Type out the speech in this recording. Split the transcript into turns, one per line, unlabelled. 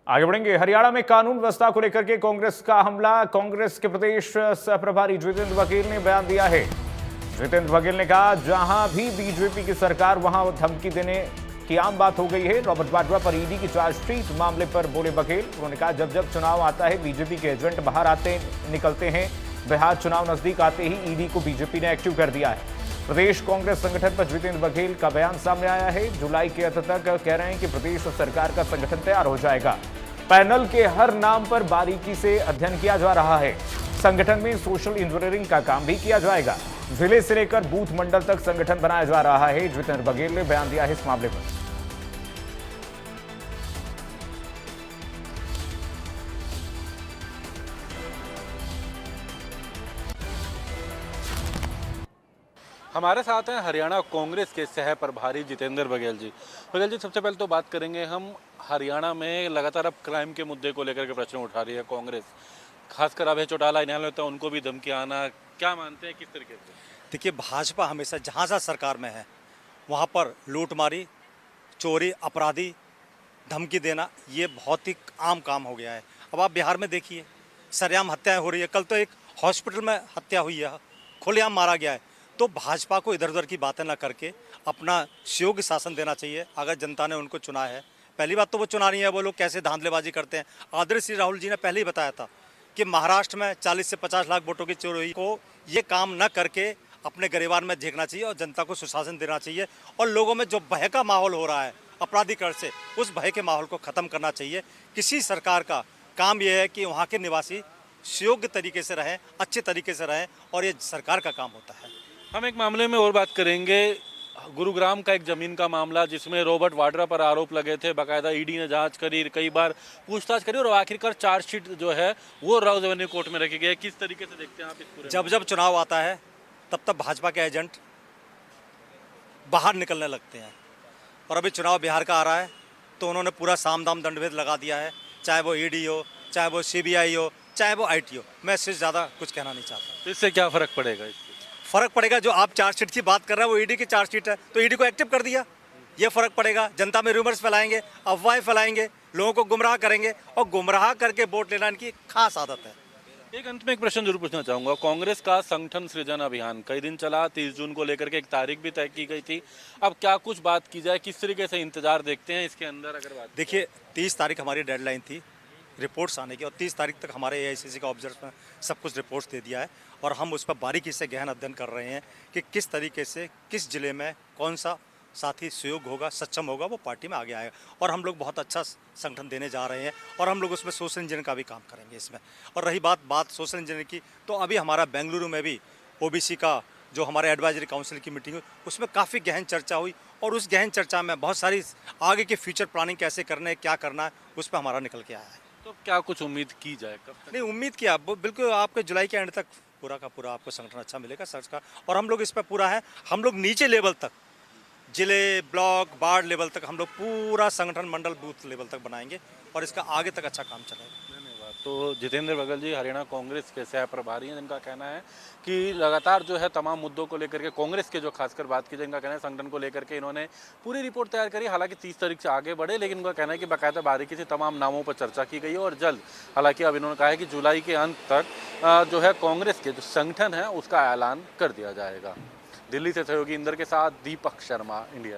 आगे बढ़ेंगे। हरियाणा में कानून व्यवस्था को लेकर के कांग्रेस का हमला। कांग्रेस के प्रदेश सह प्रभारी जितेंद्र बघेल ने बयान दिया है। जितेंद्र बघेल ने कहा, जहां भी बीजेपी की सरकार वहां धमकी देने की आम बात हो गई है। रॉबर्ट वाड्रा पर ईडी की चार्जशीट मामले पर बोले बघेल। उन्होंने कहा, जब जब चुनाव आता है बीजेपी के एजेंट बाहर आते निकलते हैं। बिहार चुनाव नजदीक आते ही ईडी को बीजेपी ने एक्टिव कर दिया है। प्रदेश कांग्रेस संगठन पर जितेंद्र बघेल का बयान सामने आया है। जुलाई के अंत तक कह रहे हैं कि प्रदेश सरकार का संगठन तैयार हो जाएगा। पैनल के हर नाम पर बारीकी से अध्ययन किया जा रहा है। संगठन में सोशल इंजीनियरिंग का काम भी किया जाएगा। जिले से लेकर बूथ मंडल तक संगठन बनाया जा रहा है। जितेंद्र बघेल ने बयान दिया है इस मामले पर।
हमारे साथ हैं हरियाणा कांग्रेस के सह प्रभारी जितेंद्र बघेल जी। बघेल जी, सबसे पहले तो बात करेंगे हम हरियाणा में लगातार अब क्राइम के मुद्दे को लेकर के प्रश्न उठा रही है कांग्रेस, खासकर अब चौटाला न्यायालय होता है उनको भी धमकी आना, क्या मानते हैं किस तरीके से?
देखिए, भाजपा हमेशा जहाँ जहाँ सरकार में है वहाँ पर लूटमारी, चोरी, अपराधी, धमकी देना ये बहुत ही आम काम हो गया है। अब आप बिहार में देखिए, सरेआम हत्याएं हो रही है। कल तो एक हॉस्पिटल में हत्या हुई है, खुलेआम मारा गया है। तो भाजपा को इधर उधर की बातें ना करके अपना सुयोग्य शासन देना चाहिए। अगर जनता ने उनको चुना है, पहली बात तो वो चुना नहीं है, वो लोग कैसे धांधलेबाजी करते हैं। आदरणीय श्री राहुल जी ने पहले ही बताया था कि महाराष्ट्र में 40 से 50 लाख वोटों की चोरी को ये काम न करके अपने गिरबान में झेंकना चाहिए और जनता को सुशासन देना चाहिए। और लोगों में जो भय का माहौल हो रहा है अपराधीकरण से, उस भय के माहौल को ख़त्म करना चाहिए। किसी सरकार का काम यह है कि वहाँ के निवासी सुयोग्य तरीके से रहें, अच्छे तरीके से रहें, और ये सरकार का काम होता है।
हम एक मामले में और बात करेंगे, गुरुग्राम का एक जमीन का मामला जिसमें रॉबर्ट वाड्रा पर आरोप लगे थे। बाकायदा ईडी ने जांच करी, कई बार पूछताछ करी और आखिरकार चार्जशीट जो है वो राउज एवेन्यू कोर्ट में रखी गई है। किस तरीके से देखते हैं आप इस पूरे?
जब जब चुनाव आता है तब तब भाजपा के एजेंट बाहर निकलने लगते हैं। और अभी चुनाव बिहार का आ रहा है तो उन्होंने पूरा साम दाम दंडभेद लगा दिया है, चाहे वो ईडी हो, चाहे वो सीबीआई हो, चाहे वो आईटी हो। मैं इससे ज़्यादा कुछ कहना नहीं चाहता।
तो इससे क्या फ़र्क पड़ेगा?
फर्क पड़ेगा, जो आप चार्जशीट की बात कर रहे हैं वो ईडी की चार्जशीट है, तो ईडी को एक्टिव कर दिया, ये फर्क पड़ेगा। जनता में रूमर्स फैलाएंगे, अफवाहें फैलाएंगे, लोगों को गुमराह करेंगे, और गुमराह करके वोट लेना इनकी खास आदत है।
एक अंत में एक प्रश्न जरूर पूछना चाहूंगा। कांग्रेस का संगठन सृजन अभियान कई दिन चला, 30 जून को लेकर के एक तारीख भी तय की गई थी। अब क्या कुछ बात की जाए, किस तरीके से इंतजार देखते हैं इसके अंदर? अगर बात
देखिए, 30 तारीख हमारी डेडलाइन थी रिपोर्ट्स आने की, और 30 तारीख तक हमारे एआईसीसी का ऑब्जर्वर ने सब कुछ रिपोर्ट्स दे दिया है। और हम उस पर बारीकी से गहन अध्ययन कर रहे हैं कि किस तरीके से किस जिले में कौन सा साथी सुयोग्य होगा, सक्षम होगा, वो पार्टी में आगे आएगा। और हम लोग बहुत अच्छा संगठन देने जा रहे हैं, और हम लोग उसमें सोशल इंजीनियरिंग का भी काम करेंगे इसमें। और रही बात सोशल इंजीनियरिंग की, तो अभी हमारा बेंगलुरु में भी ओबीसी का जो हमारे एडवाइजरी काउंसिल की मीटिंग हुई, उसमें काफ़ी गहन चर्चा हुई। और उस गहन चर्चा में बहुत सारी आगे की फ्यूचर प्लानिंग कैसे करना है, क्या करना है, उस पर हमारा निकल के आया है।
तो क्या कुछ उम्मीद की जाए, कब तक?
नहीं, उम्मीद किया बिल्कुल आपके जुलाई के एंड तक पूरा का पूरा आपको संगठन अच्छा मिलेगा सरकार। और हम लोग इस पर पूरा है, हम लोग नीचे लेवल तक, जिले, ब्लॉक, वार्ड लेवल तक हम लोग पूरा संगठन मंडल बूथ लेवल तक बनाएंगे, और इसका आगे तक अच्छा काम चलेगा।
धन्यवाद। तो जितेंद्र बघेल जी हरियाणा कांग्रेस के सह प्रभारी हैं, जिनका कहना है कि लगातार जो है तमाम मुद्दों को लेकर के कांग्रेस के जो खासकर बात की जाए, इनका कहना है संगठन को लेकर के इन्होंने पूरी रिपोर्ट तैयार करी। हालांकि 30 तारीख से आगे बढ़े, लेकिन उनका कहना है कि बाकायदा बारीकी से तमाम नामों पर चर्चा की गई है और जल्द, हालांकि अब इन्होंने कहा है कि जुलाई के अंत तक जो है कांग्रेस के जो संगठन है उसका ऐलान कर दिया जाएगा। दिल्ली से सहयोगी इंदर के साथ दीपक शर्मा, इंडिया।